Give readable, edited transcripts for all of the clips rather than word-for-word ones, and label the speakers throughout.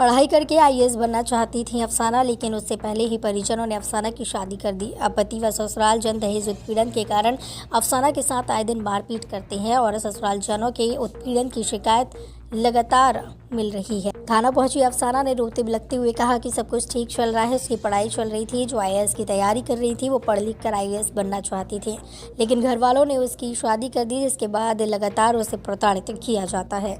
Speaker 1: पढ़ाई करके आईएएस बनना चाहती थी अफसाना, लेकिन उससे पहले ही परिजनों ने अफसाना की शादी कर दी। अब पति व ससुराल जन दहेज उत्पीड़न के कारण अफसाना के साथ आए दिन मारपीट करते हैं और ससुराल जनों के उत्पीड़न की शिकायत लगातार मिल रही है। थाना पहुंची अफसाना ने रोते बिलखते हुए कहा कि सब कुछ ठीक चल रहा है। उसकी पढ़ाई चल रही थी, जो आईएएस की तैयारी कर रही थी, वो पढ़ लिख कर आईएएस बनना चाहती थी, लेकिन घर वालों ने उसकी शादी कर दी, जिसके बाद लगातार उसे प्रताड़ित किया जाता है।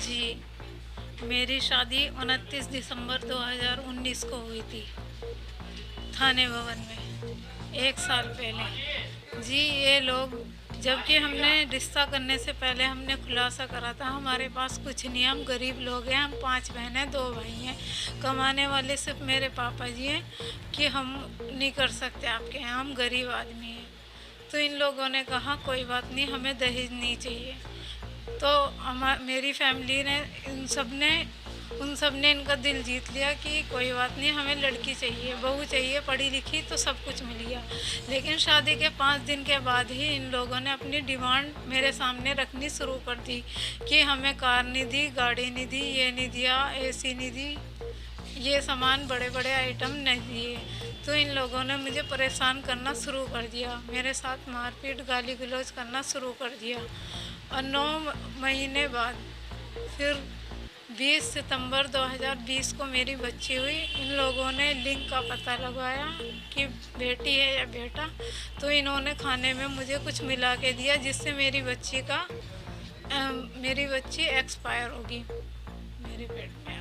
Speaker 2: जी, मेरी शादी 29 दिसंबर 2019 को हुई थी थाने भवन में, 1 साल पहले। जी, ये लोग, जबकि हमने रिश्ता करने से पहले हमने खुलासा करा था हमारे पास कुछ नहीं है, हम गरीब लोग हैं, हम 5 बहनें 2 भाई हैं, कमाने वाले सिर्फ मेरे पापा जी हैं कि हम नहीं कर सकते आपके यहाँ, हम गरीब आदमी हैं। तो इन लोगों ने कहा कोई बात नहीं, हमें दहेज नहीं चाहिए। तो मेरी फैमिली ने उन सब ने इनका दिल जीत लिया कि कोई बात नहीं, हमें लड़की चाहिए, बहू चाहिए, पढ़ी लिखी, तो सब कुछ मिल गया। लेकिन शादी के 5 दिन के बाद ही इन लोगों ने अपनी डिमांड मेरे सामने रखनी शुरू कर दी कि हमें कार नहीं दी, गाड़ी नहीं दी, ये नहीं दिया, एसी नहीं दी, ये सामान बड़े बड़े आइटम नहीं दिए। तो इन लोगों ने मुझे परेशान करना शुरू कर दिया, मेरे साथ मारपीट गाली गलौज करना शुरू कर दिया। और 9 महीने बाद फिर 20 सितंबर 2020 को मेरी बच्ची हुई। इन लोगों ने लिंक का पता लगाया कि बेटी है या बेटा, तो इन्होंने खाने में मुझे कुछ मिला के दिया जिससे मेरी बच्ची एक्सपायर होगी मेरे पेट में।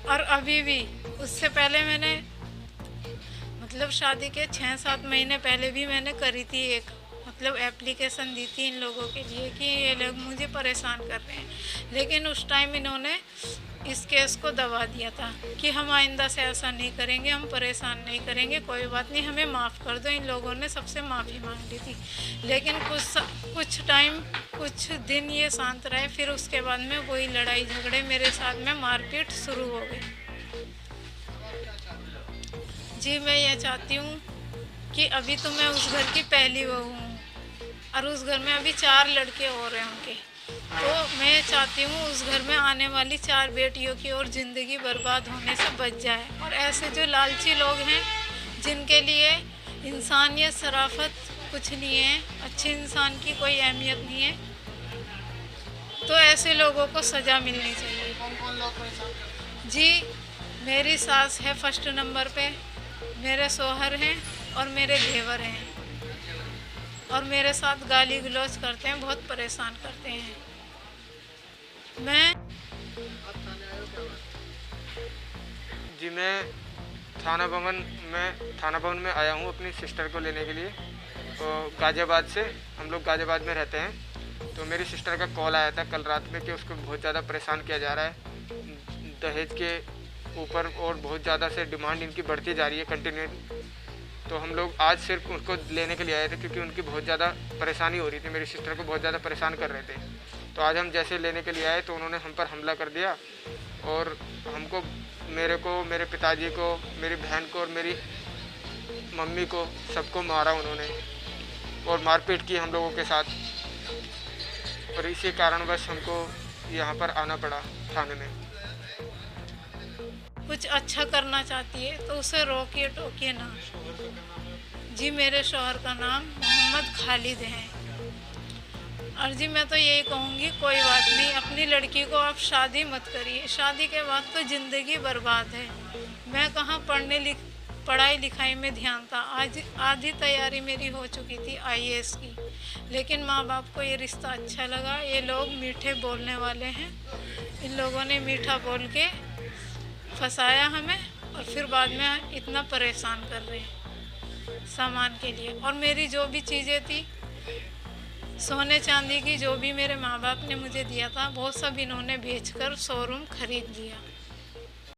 Speaker 2: और अभी भी, उससे पहले मैंने मतलब शादी के 6-7 महीने पहले भी मैंने करी थी एप्लीकेशन दी थी इन लोगों के लिए कि ये लोग मुझे परेशान कर रहे हैं। लेकिन उस टाइम इन्होंने इस केस को दबा दिया था कि हम आइंदा से ऐसा नहीं करेंगे, हम परेशान नहीं करेंगे, कोई बात नहीं, हमें माफ़ कर दो। इन लोगों ने सबसे माफ़ी मांग ली थी। लेकिन कुछ दिन ये शांत रहे, फिर उसके बाद में वही लड़ाई झगड़े मेरे साथ में मारपीट शुरू हो गई। जी, मैं ये चाहती हूँ कि अभी तो मैं उस घर की पहली बहू हूँ और उस घर में अभी 4 लड़के और हैं उनके। तो मैं चाहती हूँ उस घर में आने वाली 4 बेटियों की और ज़िंदगी बर्बाद होने से बच जाए। और ऐसे जो लालची लोग हैं जिनके लिए इंसानियत शराफत कुछ नहीं है, अच्छे इंसान की कोई अहमियत नहीं है, तो ऐसे लोगों को सज़ा मिलनी चाहिए। जी, मेरी सास है फर्स्ट नंबर पे, मेरे शौहर हैं और मेरे देवर हैं, और मेरे साथ गाली गलौज करते हैं, बहुत परेशान करते हैं। मैं
Speaker 3: थाना भवन में आया हूँ अपनी सिस्टर को लेने के लिए। तो गाज़ियाबाद से, हम लोग गाज़ियाबाद में रहते हैं। तो मेरी सिस्टर का कॉल आया था कल रात में कि उसको बहुत ज़्यादा परेशान किया जा रहा है दहेज के ऊपर, और बहुत ज़्यादा से डिमांड इनकी बढ़ती जा रही है कंटिन्यू। तो हम लोग आज सिर्फ उनको लेने के लिए आए थे क्योंकि उनकी बहुत ज़्यादा परेशानी हो रही थी, मेरी सिस्टर को बहुत ज़्यादा परेशान कर रहे थे। तो आज हम जैसे लेने के लिए आए तो उन्होंने हम पर हमला कर दिया और हमको, मेरे पिताजी को, मेरी बहन को और मेरी मम्मी को, सबको मारा उन्होंने और मारपीट की हम लोगों के साथ। और इसी कारणवश हमको यहाँ पर आना पड़ा थाने में।
Speaker 2: कुछ अच्छा करना चाहती है तो उसे रोकिए टोकिए ना। जी, मेरे शौहर का नाम मोहम्मद खालिद है। और जी, मैं तो यही कहूँगी, कोई बात नहीं, अपनी लड़की को आप शादी मत करिए, शादी के बाद तो ज़िंदगी बर्बाद है। मैं कहाँ पढ़ाई लिखाई में ध्यान था। आज आधी तैयारी मेरी हो चुकी थी आईएएस की, लेकिन माँ बाप को ये रिश्ता अच्छा लगा। ये लोग मीठे बोलने वाले हैं, इन लोगों ने मीठा बोल के फंसाया हमें और फिर बाद में इतना परेशान कर रहे हैं सामान के लिए। और मेरी जो भी चीज़ें थी, सोने चांदी की, जो भी मेरे माँ बाप ने मुझे दिया था, वो सब इन्होंने बेचकर शोरूम खरीद लिया।